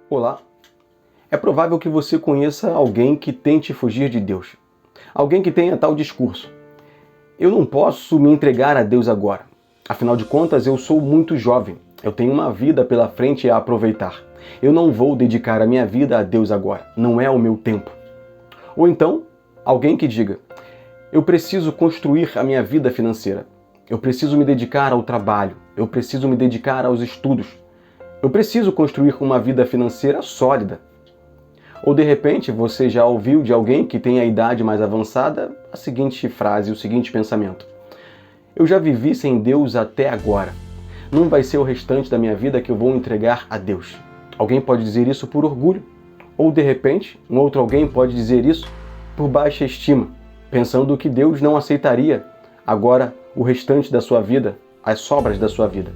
Olá, é provável que você conheça alguém que tente fugir de Deus. Alguém que tenha tal discurso: eu não posso me entregar a Deus agora. Afinal de contas, eu sou muito jovem. Eu tenho uma vida pela frente a aproveitar. Eu não vou dedicar a minha vida a Deus agora. Não é o meu tempo. Ou então, alguém que diga: eu preciso construir a minha vida financeira. Eu preciso me dedicar ao trabalho. Eu preciso me dedicar aos estudos. Eu preciso construir uma vida financeira sólida. Ou de repente você já ouviu de alguém que tem a idade mais avançada a seguinte frase, o seguinte pensamento: eu já vivi sem Deus até agora. Não vai ser o restante da minha vida que eu vou entregar a Deus. Alguém pode dizer isso por orgulho. Ou de repente, um outro alguém pode dizer isso por baixa estima, pensando que Deus não aceitaria agora o restante da sua vida, as sobras da sua vida.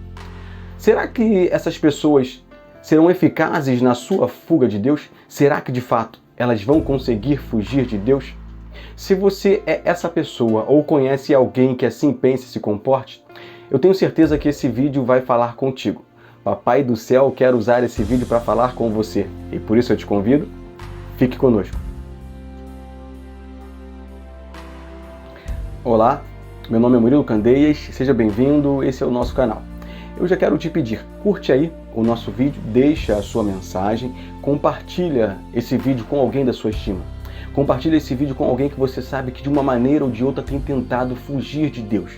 Será que essas pessoas serão eficazes na sua fuga de Deus? Será que de fato elas vão conseguir fugir de Deus? Se você é essa pessoa ou conhece alguém que assim pense e se comporte, eu tenho certeza que esse vídeo vai falar contigo. Papai do céu quer usar esse vídeo para falar com você e por isso eu te convido, fique conosco. Olá, meu nome é Murilo Candeias, seja bem-vindo, esse é o nosso canal. Eu já quero te pedir, curte aí o nosso vídeo, deixa a sua mensagem, compartilha esse vídeo com alguém da sua estima. Compartilha esse vídeo com alguém que você sabe que de uma maneira ou de outra tem tentado fugir de Deus.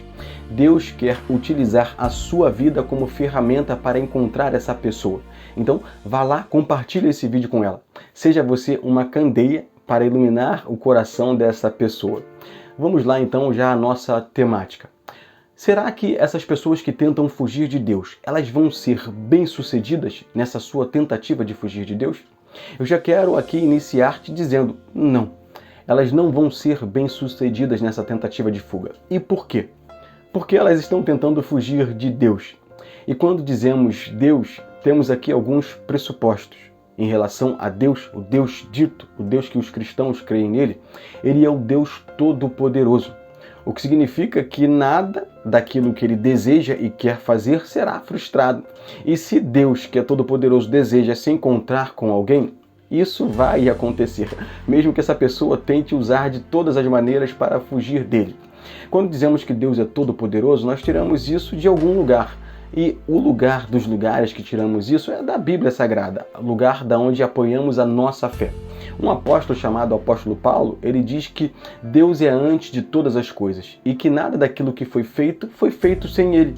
Deus quer utilizar a sua vida como ferramenta para encontrar essa pessoa. Então, vá lá, compartilha esse vídeo com ela. Seja você uma candeia para iluminar o coração dessa pessoa. Vamos lá então já à nossa temática. Será que essas pessoas que tentam fugir de Deus, elas vão ser bem-sucedidas nessa sua tentativa de fugir de Deus? Eu já quero aqui iniciar te dizendo, não. Elas não vão ser bem-sucedidas nessa tentativa de fuga. E por quê? Porque elas estão tentando fugir de Deus. E quando dizemos Deus, temos aqui alguns pressupostos. Em relação a Deus, o Deus dito, o Deus que os cristãos creem nele, ele é o Deus Todo-Poderoso. O que significa que nada daquilo que ele deseja e quer fazer será frustrado. E se Deus, que é todo-poderoso, deseja se encontrar com alguém, isso vai acontecer, mesmo que essa pessoa tente usar de todas as maneiras para fugir dele. Quando dizemos que Deus é todo-poderoso, nós tiramos isso de algum lugar. E o lugar dos lugares que tiramos isso é da Bíblia Sagrada, o lugar da onde apoiamos a nossa fé. Um apóstolo chamado apóstolo Paulo, ele diz que Deus é antes de todas as coisas e que nada daquilo que foi feito sem ele.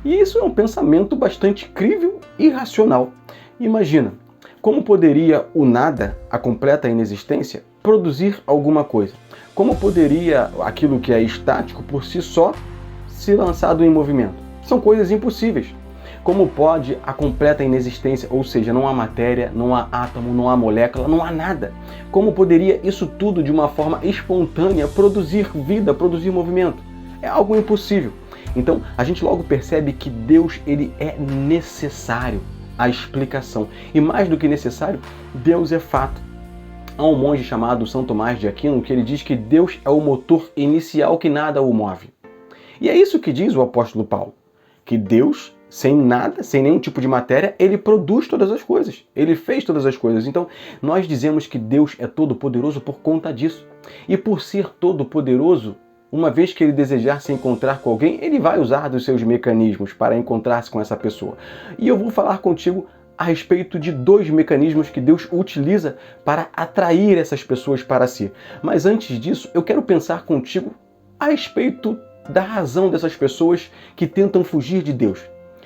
E isso é um pensamento bastante crível e racional. Imagina, como poderia o nada, a completa inexistência, produzir alguma coisa? Como poderia aquilo que é estático por si só ser lançado em movimento? São coisas impossíveis. Como pode a completa inexistência, ou seja, não há matéria, não há átomo, não há molécula, não há nada? Como poderia isso tudo de uma forma espontânea produzir vida, produzir movimento? É algo impossível. Então, a gente logo percebe que Deus, ele é necessário à explicação. E mais do que necessário, Deus é fato. Há um monge chamado São Tomás de Aquino que ele diz que Deus é o motor inicial que nada o move. E é isso que diz o apóstolo Paulo. Que Deus, sem nada, sem nenhum tipo de matéria, ele produz todas as coisas. Ele fez todas as coisas. Então, nós dizemos que Deus é todo-poderoso por conta disso. E por ser todo-poderoso, uma vez que ele desejar se encontrar com alguém, ele vai usar dos seus mecanismos para encontrar-se com essa pessoa. E eu vou falar contigo a respeito de 2 mecanismos que Deus utiliza para atrair essas pessoas para si. Mas antes disso, eu quero pensar contigo a respeito da razão dessas pessoas que tentam fugir de Deus.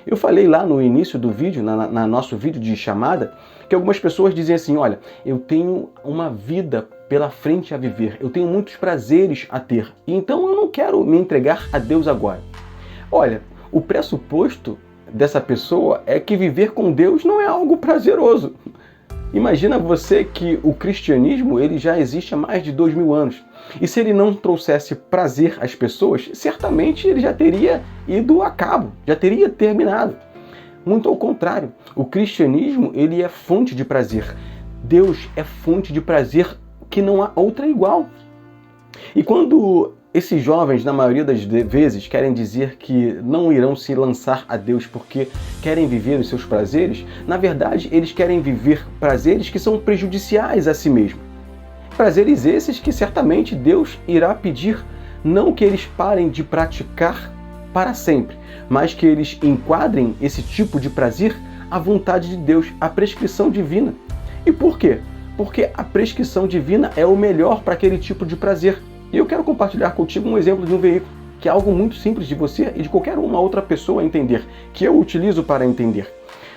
Eu falei lá no início do vídeo, na nosso vídeo de chamada, que algumas pessoas dizem assim, olha, eu tenho uma vida pela frente a viver, eu tenho muitos prazeres a ter, então eu não quero me entregar a Deus agora. Olha, o pressuposto dessa pessoa é que viver com Deus não é algo prazeroso. Imagina você que o cristianismo ele já existe há mais de 2000 anos. E se ele não trouxesse prazer às pessoas, certamente ele já teria ido a cabo, já teria terminado. Muito ao contrário, o cristianismo ele é fonte de prazer. Deus é fonte de prazer que não há outra igual. E quando Esses jovens, na maioria das vezes, querem dizer que não irão se lançar a Deus porque querem viver os seus prazeres. Na verdade, eles querem viver prazeres que são prejudiciais a si mesmo. Prazeres esses que certamente Deus irá pedir não que eles parem de praticar para sempre, mas que eles enquadrem esse tipo de prazer à vontade de Deus, à prescrição divina. E por quê? Porque a prescrição divina é o melhor para aquele tipo de prazer. E eu quero compartilhar contigo um exemplo de um veículo, que é algo muito simples de você e de qualquer uma outra pessoa entender, que eu utilizo para entender.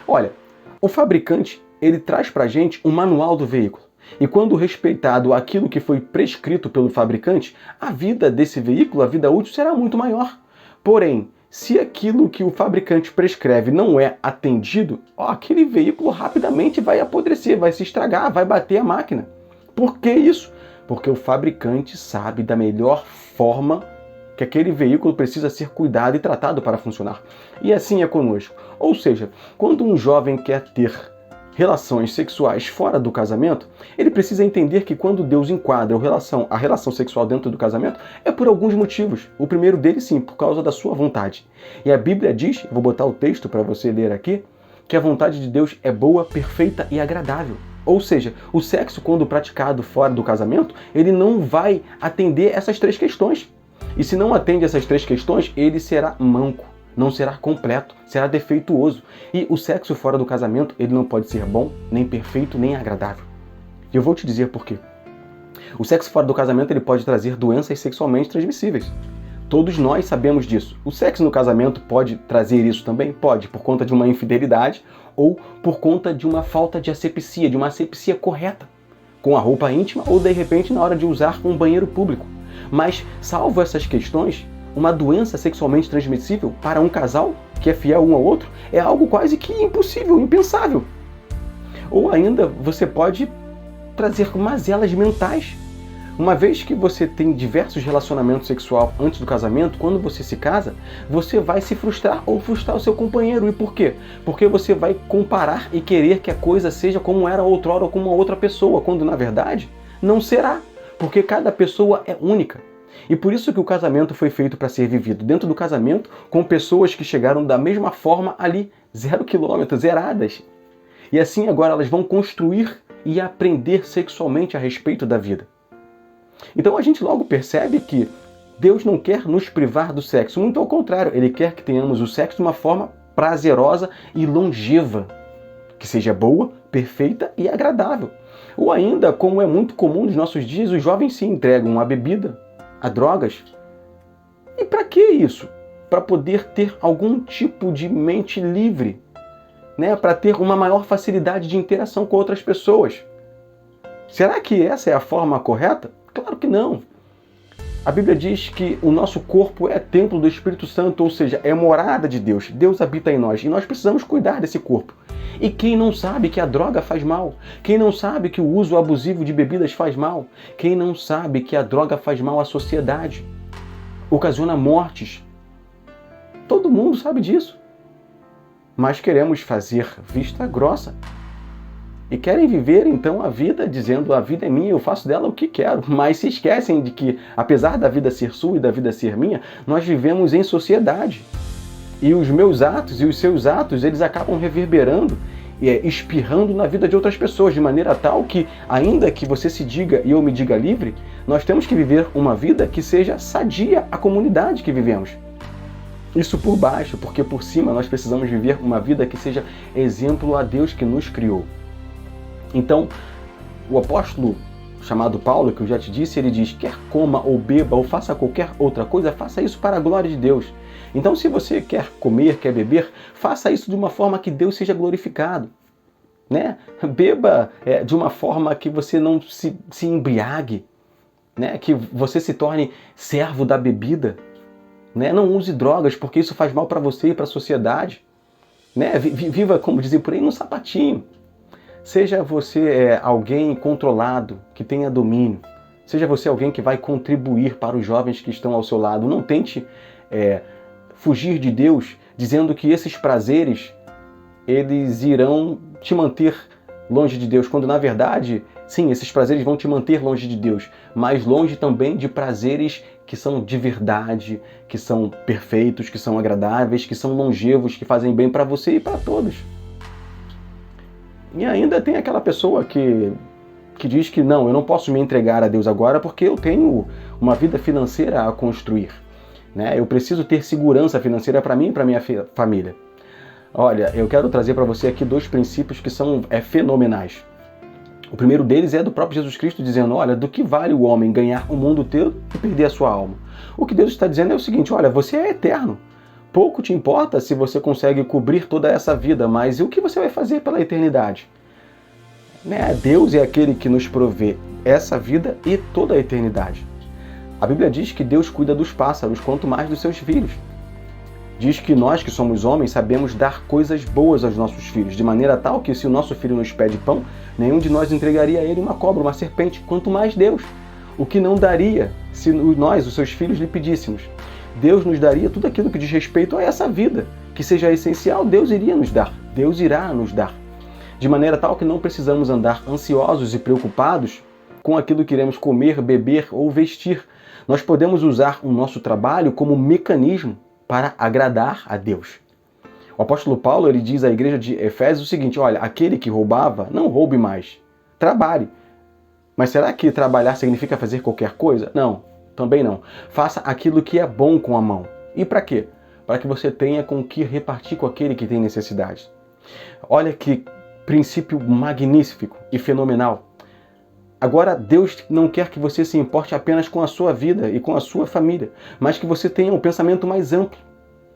Olha, o fabricante, ele traz para a gente um manual do veículo. E quando respeitado aquilo que foi prescrito pelo fabricante, a vida desse veículo, a vida útil, será muito maior. Porém, se aquilo que o fabricante prescreve não é atendido, aquele veículo rapidamente vai apodrecer, vai se estragar, vai bater a máquina. Por que isso? Porque o fabricante sabe da melhor forma que aquele veículo precisa ser cuidado e tratado para funcionar. E assim é conosco. Ou seja, quando um jovem quer ter relações sexuais fora do casamento, ele precisa entender que quando Deus enquadra a relação sexual dentro do casamento, é por alguns motivos. O primeiro deles, sim, por causa da sua vontade. E a Bíblia diz, vou botar o texto para você ler aqui, que a vontade de Deus é boa, perfeita e agradável. Ou seja, o sexo, quando praticado fora do casamento, ele não vai atender essas três questões. E se não atende essas três questões, ele será manco, não será completo, será defeituoso. E o sexo fora do casamento, ele não pode ser bom, nem perfeito, nem agradável. E eu vou te dizer por quê. O sexo fora do casamento, ele pode trazer doenças sexualmente transmissíveis. Todos nós sabemos disso. O sexo no casamento pode trazer isso também? Pode, por conta de uma infidelidade ou por conta de uma falta de asepsia, de uma asepsia correta, com a roupa íntima ou, de repente, na hora de usar um banheiro público. Mas, salvo essas questões, uma doença sexualmente transmissível para um casal que é fiel um ao outro é algo quase que impossível, impensável. Ou ainda, você pode trazer mazelas mentais. Uma vez que você tem diversos relacionamentos sexuais antes do casamento, quando você se casa, você vai se frustrar ou frustrar o seu companheiro. E por quê? Porque você vai comparar e querer que a coisa seja como era outrora ou com uma outra pessoa, quando na verdade não será, porque cada pessoa é única. E por isso que o casamento foi feito para ser vivido dentro do casamento com pessoas que chegaram da mesma forma ali, 0 quilômetros, zeradas. E assim agora elas vão construir e aprender sexualmente a respeito da vida. Então a gente logo percebe que Deus não quer nos privar do sexo, muito ao contrário, Ele quer que tenhamos o sexo de uma forma prazerosa e longeva, que seja boa, perfeita e agradável. Ou ainda, como é muito comum nos nossos dias, os jovens se entregam à bebida, a drogas. E para que isso? Para poder ter algum tipo de mente livre, né? Para ter uma maior facilidade de interação com outras pessoas. Será que essa é a forma correta? Claro que não. A Bíblia diz que o nosso corpo é templo do Espírito Santo, ou seja, é morada de Deus. Deus habita em nós e nós precisamos cuidar desse corpo. E quem não sabe que a droga faz mal? Quem não sabe que o uso abusivo de bebidas faz mal? Quem não sabe que a droga faz mal à sociedade? Ocasiona mortes. Todo mundo sabe disso. Mas queremos fazer vista grossa. E querem viver, então, a vida dizendo a vida é minha, eu faço dela o que quero. Mas se esquecem de que, apesar da vida ser sua e da vida ser minha, nós vivemos em sociedade. E os meus atos e os seus atos, eles acabam reverberando, espirrando na vida de outras pessoas, de maneira tal que, ainda que você se diga e eu me diga livre, nós temos que viver uma vida que seja sadia à comunidade que vivemos. Isso por baixo, porque por cima nós precisamos viver uma vida que seja exemplo a Deus que nos criou. Então, o apóstolo chamado Paulo, que eu já te disse, ele diz, quer coma ou beba ou faça qualquer outra coisa, faça isso para a glória de Deus. Então, se você quer comer, quer beber, faça isso de uma forma que Deus seja glorificado. Né? Beba de uma forma que você não se embriague, né? Que você se torne servo da bebida. Né? Não use drogas, porque isso faz mal para você e para a sociedade. Né? Viva, como dizem por aí, no sapatinho. Seja você alguém controlado, que tenha domínio. Seja você alguém que vai contribuir para os jovens que estão ao seu lado. Não tente fugir de Deus dizendo que esses prazeres eles irão te manter longe de Deus, quando na verdade Sim, esses prazeres vão te manter longe de Deus, mas longe também de prazeres que são de verdade, que são perfeitos, que são agradáveis, que são longevos, que fazem bem para você e para todos. E ainda tem aquela pessoa que diz que não, eu não posso me entregar a Deus agora porque eu tenho uma vida financeira a construir, né? Eu preciso ter segurança financeira para mim e para minha família. Olha, eu quero trazer para você aqui 2 princípios que são fenomenais. O primeiro deles é do próprio Jesus Cristo dizendo, olha, do que vale o homem ganhar o mundo todo e perder a sua alma? O que Deus está dizendo é o seguinte, olha, você é eterno. Pouco te importa se você consegue cobrir toda essa vida, mas e o que você vai fazer pela eternidade? Né? Deus é aquele que nos provê essa vida e toda a eternidade. A Bíblia diz que Deus cuida dos pássaros, quanto mais dos seus filhos. Diz que nós, que somos homens, sabemos dar coisas boas aos nossos filhos, de maneira tal que se o nosso filho nos pede pão, nenhum de nós entregaria a ele uma cobra, uma serpente, quanto mais Deus. O que não daria se nós, os seus filhos, lhe pedíssemos. Deus nos daria tudo aquilo que diz respeito a essa vida, que seja essencial, Deus iria nos dar, Deus irá nos dar. De maneira tal que não precisamos andar ansiosos e preocupados com aquilo que iremos comer, beber ou vestir. Nós podemos usar o nosso trabalho como mecanismo para agradar a Deus. O apóstolo Paulo ele diz à igreja de Efésios o seguinte, olha, aquele que roubava, não roube mais, trabalhe. Mas será que trabalhar significa fazer qualquer coisa? Não, também não. Faça aquilo que é bom com a mão. E para quê? Para que você tenha com que repartir com aquele que tem necessidade. Olha que princípio magnífico e fenomenal. Agora, Deus não quer que você se importe apenas com a sua vida e com a sua família, mas que você tenha um pensamento mais amplo,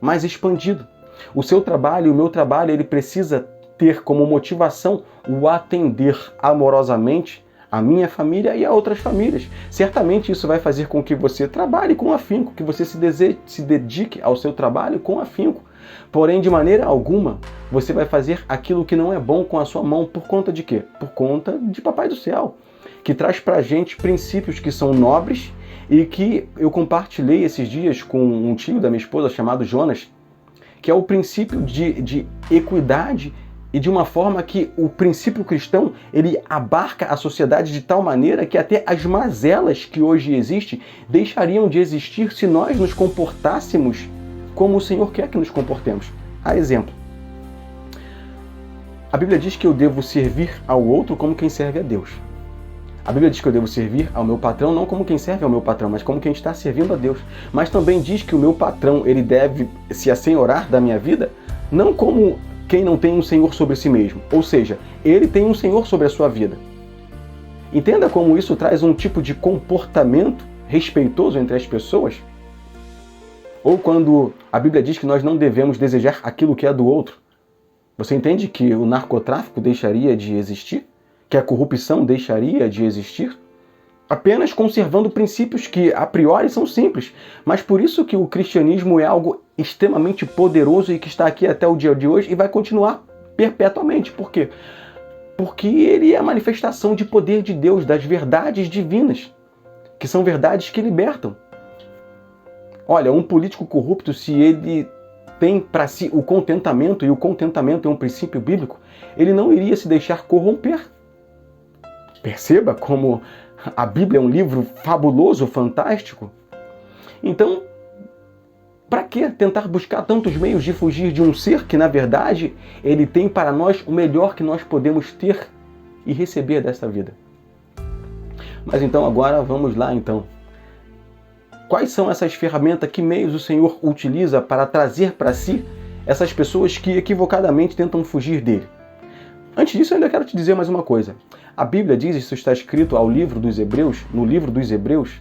mais expandido. O seu trabalho e o meu trabalho, ele precisa ter como motivação o atender amorosamente a minha família e a outras famílias. Certamente isso vai fazer com que você trabalhe com afinco, que você se dedique ao seu trabalho com afinco. Porém, de maneira alguma, você vai fazer aquilo que não é bom com a sua mão. Por conta de quê? Por conta de Papai do Céu, que traz pra gente princípios que são nobres e que eu compartilhei esses dias com um tio da minha esposa chamado Jonas, que é o princípio de equidade e de uma forma que o princípio cristão ele abarca a sociedade de tal maneira que até as mazelas que hoje existem deixariam de existir se nós nos comportássemos como o Senhor quer que nos comportemos. A exemplo, a Bíblia diz que eu devo servir ao outro como quem serve a Deus. A Bíblia diz que eu devo servir ao meu patrão não como quem serve ao meu patrão, mas como quem está servindo a Deus. Mas também diz que o meu patrão ele deve se assenhorar da minha vida não como quem não tem um senhor sobre si mesmo. Ou seja, ele tem um senhor sobre a sua vida. Entenda como isso traz um tipo de comportamento respeitoso entre as pessoas. Ou quando a Bíblia diz que nós não devemos desejar aquilo que é do outro. Você entende que o narcotráfico deixaria de existir? Que a corrupção deixaria de existir? Apenas conservando princípios que a priori são simples. Mas por isso que o cristianismo é algo extremamente poderoso e que está aqui até o dia de hoje e vai continuar perpetuamente. Por quê? Porque ele é a manifestação de poder de Deus, das verdades divinas, que são verdades que libertam. Olha, um político corrupto, se ele tem para si o contentamento, e o contentamento é um princípio bíblico, ele não iria se deixar corromper. Perceba como a Bíblia é um livro fabuloso, fantástico. Então, para que tentar buscar tantos meios de fugir de um ser que, na verdade, ele tem para nós o melhor que nós podemos ter e receber desta vida? Mas então, agora, vamos lá, então. Quais são essas ferramentas, que meios o Senhor utiliza para trazer para si essas pessoas que equivocadamente tentam fugir dele? Antes disso, eu ainda quero te dizer mais uma coisa. A Bíblia diz, isso está escrito no livro dos Hebreus,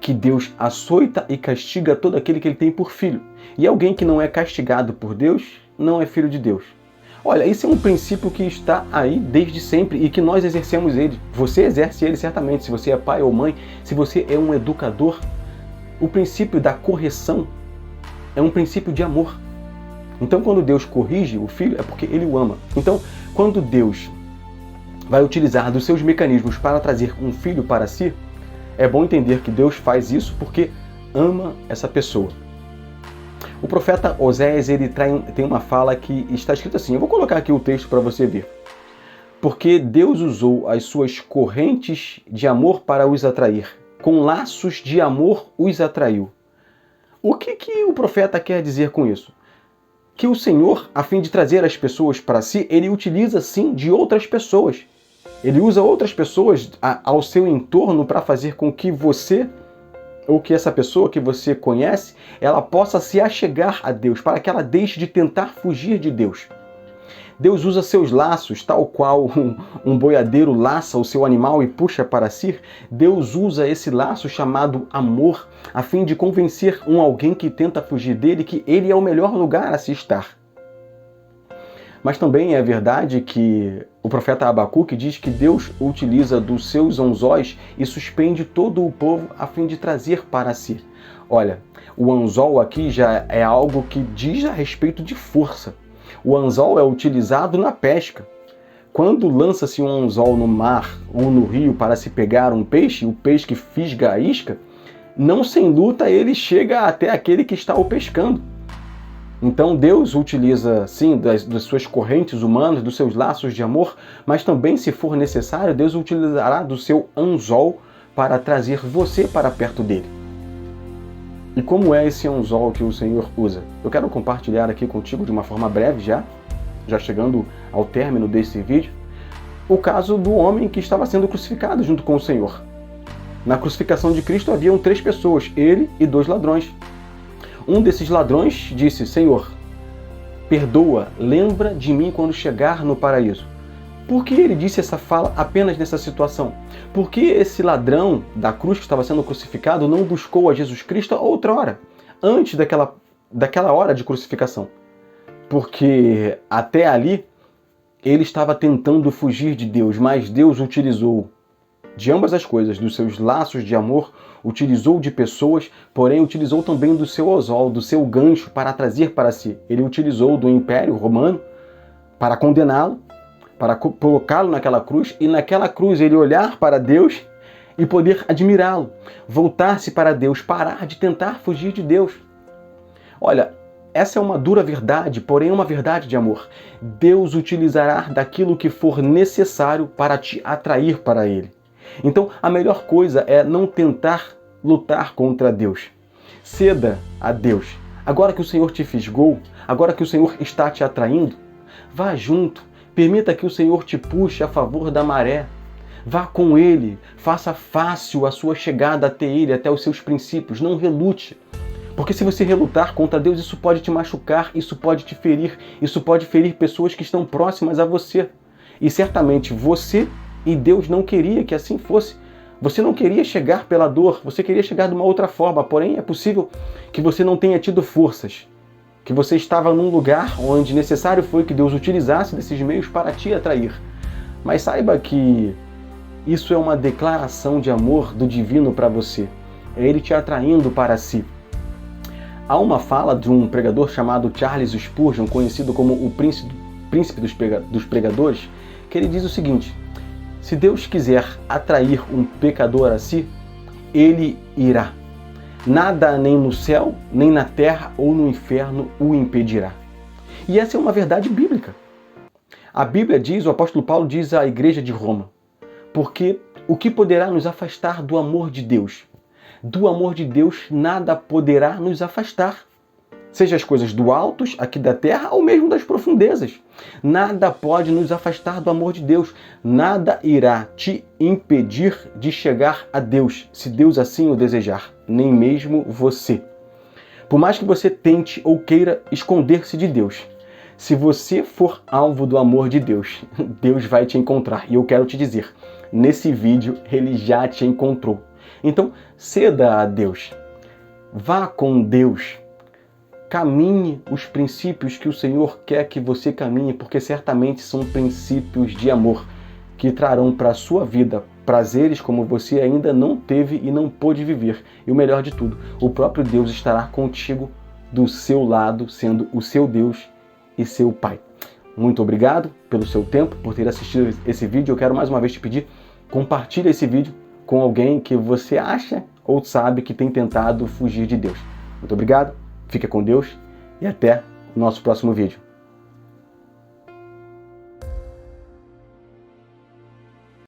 que Deus açoita e castiga todo aquele que ele tem por filho. E alguém que não é castigado por Deus, não é filho de Deus. Olha, isso é um princípio que está aí desde sempre e que nós exercemos ele. Você exerce ele certamente, se você é pai ou mãe, se você é um educador. O princípio da correção é um princípio de amor. Então, quando Deus corrige o filho, é porque ele o ama. Então, quando Deus vai utilizar dos seus mecanismos para trazer um filho para si, é bom entender que Deus faz isso porque ama essa pessoa. O profeta Oséias, ele tem uma fala que está escrita assim, eu vou colocar aqui o texto para você ver. Porque Deus usou as suas correntes de amor para os atrair. Com laços de amor os atraiu. O que o profeta quer dizer com isso? Que o Senhor, a fim de trazer as pessoas para si, ele utiliza sim de outras pessoas. Ele usa outras pessoas ao seu entorno para fazer com que você, ou que essa pessoa que você conhece, ela possa se achegar a Deus, para que ela deixe de tentar fugir de Deus. Deus usa seus laços, tal qual um boiadeiro laça o seu animal e puxa para si. Deus usa esse laço chamado amor, a fim de convencer alguém que tenta fugir dele que ele é o melhor lugar a se estar. Mas também é verdade que o profeta Abacuque diz que Deus utiliza dos seus anzóis e suspende todo o povo a fim de trazer para si. Olha, o anzol aqui já é algo que diz a respeito de força. O anzol é utilizado na pesca. Quando lança-se um anzol no mar ou no rio para se pegar um peixe, o peixe que fisga a isca, não sem luta ele chega até aquele que está o pescando. Então Deus utiliza, sim, das suas correntes humanas, dos seus laços de amor, mas também, se for necessário, Deus utilizará do seu anzol para trazer você para perto dele. E como é esse anzol que o Senhor usa? Eu quero compartilhar aqui contigo de uma forma breve já chegando ao término desse vídeo, o caso do homem que estava sendo crucificado junto com o Senhor. Na crucificação de Cristo haviam 3 pessoas, ele e 2 ladrões. Um desses ladrões disse: Senhor, perdoa, lembra de mim quando chegar no paraíso. Por que ele disse essa fala apenas nessa situação? Por que esse ladrão da cruz que estava sendo crucificado não buscou a Jesus Cristo outra hora, antes daquela hora de crucificação? Porque até ali ele estava tentando fugir de Deus, mas Deus utilizou de ambas as coisas, dos seus laços de amor, utilizou de pessoas, porém utilizou também do seu anzol, do seu gancho para trazer para si. Ele utilizou do Império Romano para condená-lo, para colocá-lo naquela cruz, e naquela cruz ele olhar para Deus e poder admirá-lo, voltar-se para Deus, parar de tentar fugir de Deus. Olha, essa é uma dura verdade, porém uma verdade de amor. Deus utilizará daquilo que for necessário para te atrair para Ele. Então, a melhor coisa é não tentar lutar contra Deus. Ceda a Deus. Agora que o Senhor te fisgou, agora que o Senhor está te atraindo, vá junto. Permita que o Senhor te puxe a favor da maré. Vá com Ele, faça fácil a sua chegada até Ele, até os seus princípios. Não relute. Porque se você relutar contra Deus, isso pode te machucar, isso pode te ferir, isso pode ferir pessoas que estão próximas a você. E certamente você e Deus não queria que assim fosse. Você não queria chegar pela dor, você queria chegar de uma outra forma, porém é possível que você não tenha tido forças, que você estava num lugar onde necessário foi que Deus utilizasse desses meios para te atrair. Mas saiba que isso é uma declaração de amor do divino para você. É Ele te atraindo para si. Há uma fala de um pregador chamado Charles Spurgeon, conhecido como o príncipe dos pregadores, que ele diz o seguinte: se Deus quiser atrair um pecador a si, Ele irá. Nada nem no céu, nem na terra ou no inferno o impedirá. E essa é uma verdade bíblica. A Bíblia diz, o apóstolo Paulo diz à igreja de Roma, porque o que poderá nos afastar do amor de Deus? Do amor de Deus nada poderá nos afastar. Seja as coisas do alto, aqui da terra, ou mesmo das profundezas. Nada pode nos afastar do amor de Deus. Nada irá te impedir de chegar a Deus, se Deus assim o desejar. Nem mesmo você. Por mais que você tente ou queira esconder-se de Deus, se você for alvo do amor de Deus, Deus vai te encontrar. E eu quero te dizer, nesse vídeo Ele já te encontrou. Então, ceda a Deus. Vá com Deus. Caminhe os princípios que o Senhor quer que você caminhe, porque certamente são princípios de amor que trarão para a sua vida prazeres como você ainda não teve e não pôde viver. E o melhor de tudo, o próprio Deus estará contigo do seu lado, sendo o seu Deus e seu Pai. Muito obrigado pelo seu tempo, por ter assistido esse vídeo. Eu quero mais uma vez te pedir, compartilhe esse vídeo com alguém que você acha ou sabe que tem tentado fugir de Deus. Muito obrigado. Fica com Deus e até o nosso próximo vídeo.